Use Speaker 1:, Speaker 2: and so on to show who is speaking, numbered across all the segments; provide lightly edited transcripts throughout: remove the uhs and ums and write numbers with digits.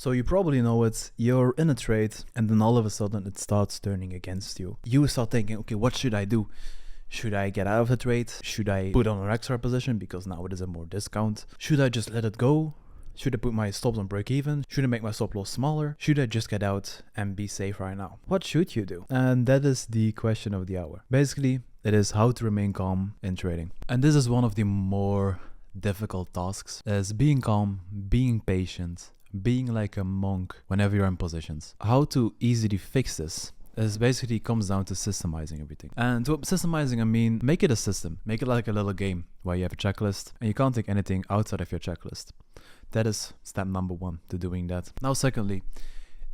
Speaker 1: So you probably know it, you're in a trade and then all of a sudden it starts turning against you. You start thinking, okay, what should I do? Should I get out of the trade? Should I put on an extra position because now it is a more discount? Should I just let it go? Should I put my stops on break even? Should I make my stop loss smaller? Should I just get out and be safe right now? What should you do? And that is the question of the hour. Basically, it is how to remain calm in trading. And this is one of the more difficult tasks, is being calm, being patient, being like a monk whenever you're in positions. How to easily fix this is basically comes down to systemizing everything. And to systemizing, I mean, make it a system. Make it like a little game where you have a checklist and you can't take anything outside of your checklist. That is step number one to doing that. Now, secondly,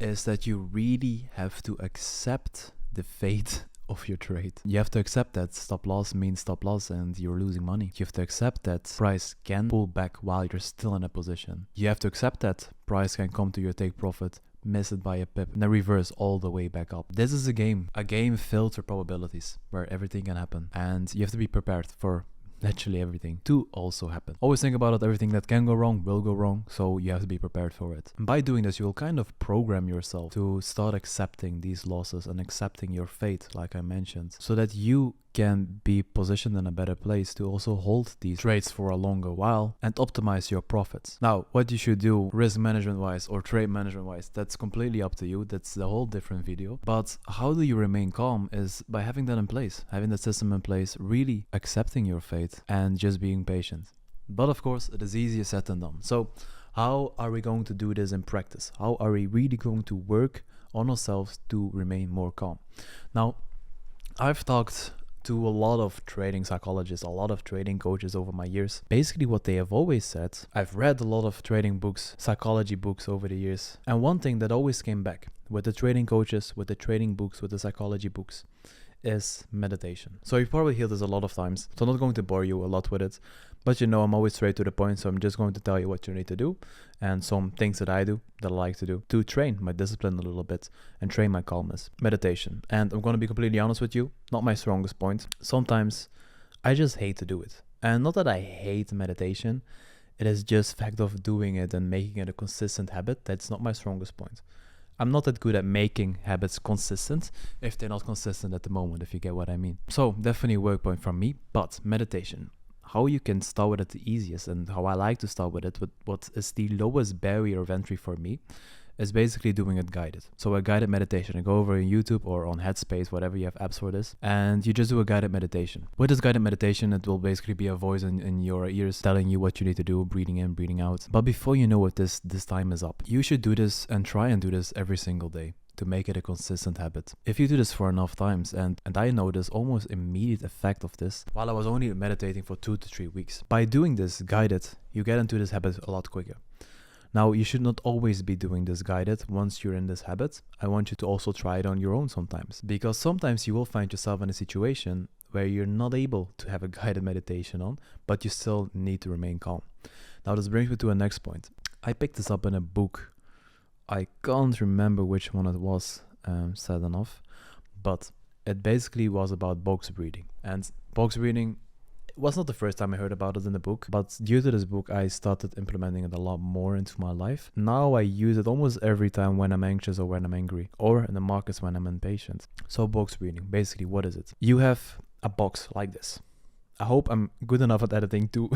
Speaker 1: is that you really have to accept the fate of your trade. You have to accept that stop loss means stop loss and you're losing money. You have to accept that price can pull back while you're still in a position. You have to accept that price can come to your take profit, miss it by a pip, and then reverse all the way back up. This is a game filled with probabilities where everything can happen, and you have to be prepared for literally everything to also happen. Always think about it, everything that can go wrong will go wrong, so you have to be prepared for it. And by doing this, you will kind of program yourself to start accepting these losses and accepting your fate, like I mentioned, so that you can be positioned in a better place to also hold these trades for a longer while and optimize your profits. Now, what you should do risk management wise or trade management wise, that's completely up to you. That's the whole different video. But how do you remain calm is by having that in place, having that system in place, really accepting your fate and just being patient. But of course, it is easier said than done. So how are we going to do this in practice? How are we really going to work on ourselves to remain more calm? Now, I've talked to a lot of trading psychologists, a lot of trading coaches over my years. Basically what they have always said, I've read a lot of trading books, psychology books over the years, and one thing that always came back with the trading coaches, with the trading books, with the psychology books is meditation. So you've probably heard this a lot of times, so I'm not going to bore you a lot with it, but you know I'm always straight to the point, so I'm just going to tell you what you need to do and some things that I do, that I like to do to train my discipline a little bit and train my calmness. Meditation. And I'm going to be completely honest with you, not my strongest point. Sometimes I just hate to do it. And not that I hate meditation, it is just fact of doing it and making it a consistent habit. That's not my strongest point. I'm not that good at making habits consistent if they're not consistent at the moment, if you get what I mean. So definitely a work point from me, but meditation. How you can start with it the easiest and how I like to start with it, with what is the lowest barrier of entry for me, is basically doing it guided. So a guided meditation, I go over on YouTube or on Headspace, whatever you have apps for this, and you just do a guided meditation. With this guided meditation, it will basically be a voice in your ears telling you what you need to do, breathing in, breathing out. But before you know it, this time is up. You should do this and try and do this every single day to make it a consistent habit. If you do this for enough times, and I noticed almost immediate effect of this while I was only meditating for 2 to 3 weeks. By doing this guided, you get into this habit a lot quicker. Now, you should not always be doing this guided. Once you're in this habit, I want you to also try it on your own sometimes, because sometimes you will find yourself in a situation where you're not able to have a guided meditation on, but you still need to remain calm. Now, this brings me to a next point. I picked this up in a book. I can't remember which one it was, sad enough, but it basically was about box breathing. And box breathing was not the first time I heard about it in the book, but due to this book, I started implementing it a lot more into my life. Now I use it almost every time when I'm anxious or when I'm angry, or in the markets when I'm impatient. So box breathing, basically, what is it? You have a box like this. I hope I'm good enough at editing to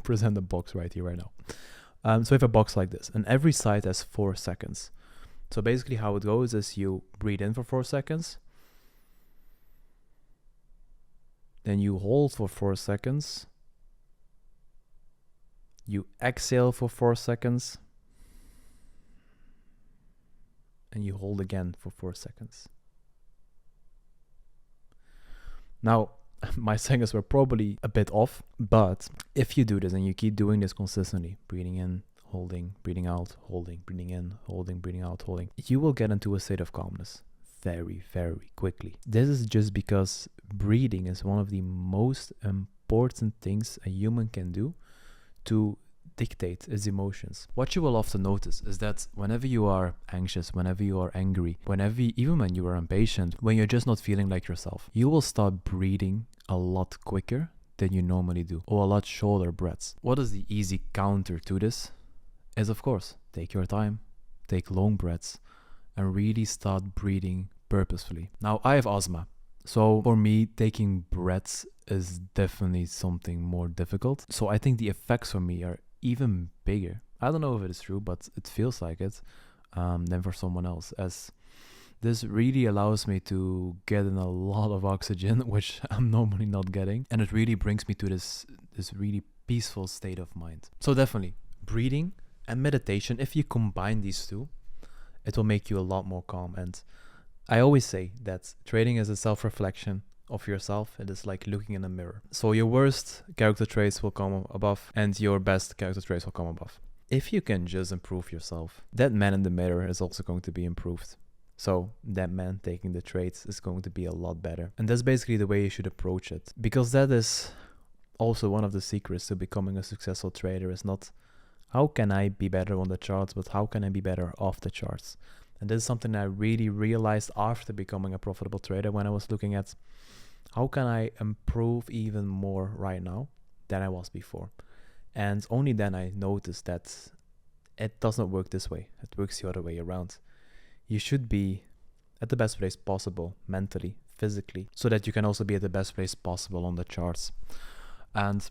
Speaker 1: present the box right here, right now. So we have a box like this, and every side has 4 seconds. So basically how it goes is you breathe in for 4 seconds, then you hold for 4 seconds, you exhale for 4 seconds, and you hold again for 4 seconds. Now, my seconds were probably a bit off, but if you do this and you keep doing this consistently, breathing in, holding, breathing out, holding, breathing in, holding, breathing out, holding, you will get into a state of calmness very, very quickly. This is just because breathing is one of the most important things a human can do to dictate its emotions. What you will often notice is that whenever you are anxious, whenever you are angry, even when you are impatient, when you're just not feeling like yourself, you will start breathing a lot quicker than you normally do, or a lot shorter breaths. What is the easy counter to this? Is of course, take your time, take long breaths and really start breathing purposefully. Now, I have asthma, so for me, taking breaths is definitely something more difficult. So I think the effects for me are even bigger. I don't know if it is true, but it feels like it, than for someone else, as this really allows me to get in a lot of oxygen, which I'm normally not getting. And it really brings me to this really peaceful state of mind. So definitely, breathing and meditation, if you combine these two, it will make you a lot more calm. And I always say that trading is a self-reflection of yourself. It is like looking in a mirror. So your worst character traits will come above and your best character traits will come above. If you can just improve yourself, that man in the mirror is also going to be improved. So that man taking the trades is going to be a lot better. And that's basically the way you should approach it. Because that is also one of the secrets to becoming a successful trader, is not how can I be better on the charts, but how can I be better off the charts. And this is something I really realized after becoming a profitable trader, when I was looking at how can I improve even more right now than I was before. And only then I noticed that it does not work this way. It works the other way around. You should be at the best place possible, mentally, physically, so that you can also be at the best place possible on the charts. And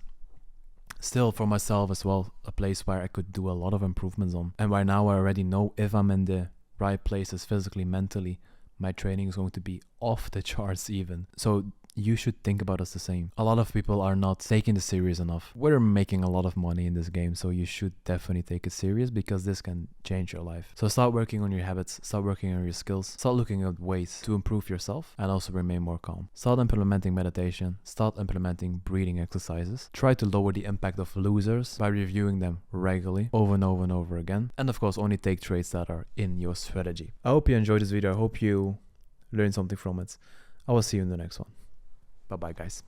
Speaker 1: still, for myself as well, a place where I could do a lot of improvements on. And right now I already know if I'm in the right places physically, mentally, my training is going to be off the charts even. So you should think about us the same. A lot of people are not taking this serious enough. We're making a lot of money in this game, so you should definitely take it serious, because this can change your life. So start working on your habits, start working on your skills, start looking at ways to improve yourself and also remain more calm. Start implementing meditation, start implementing breathing exercises. Try to lower the impact of losers by reviewing them regularly over and over and over again. And of course, only take trades that are in your strategy. I hope you enjoyed this video. I hope you learned something from it. I will see you in the next one. Bye-bye, guys.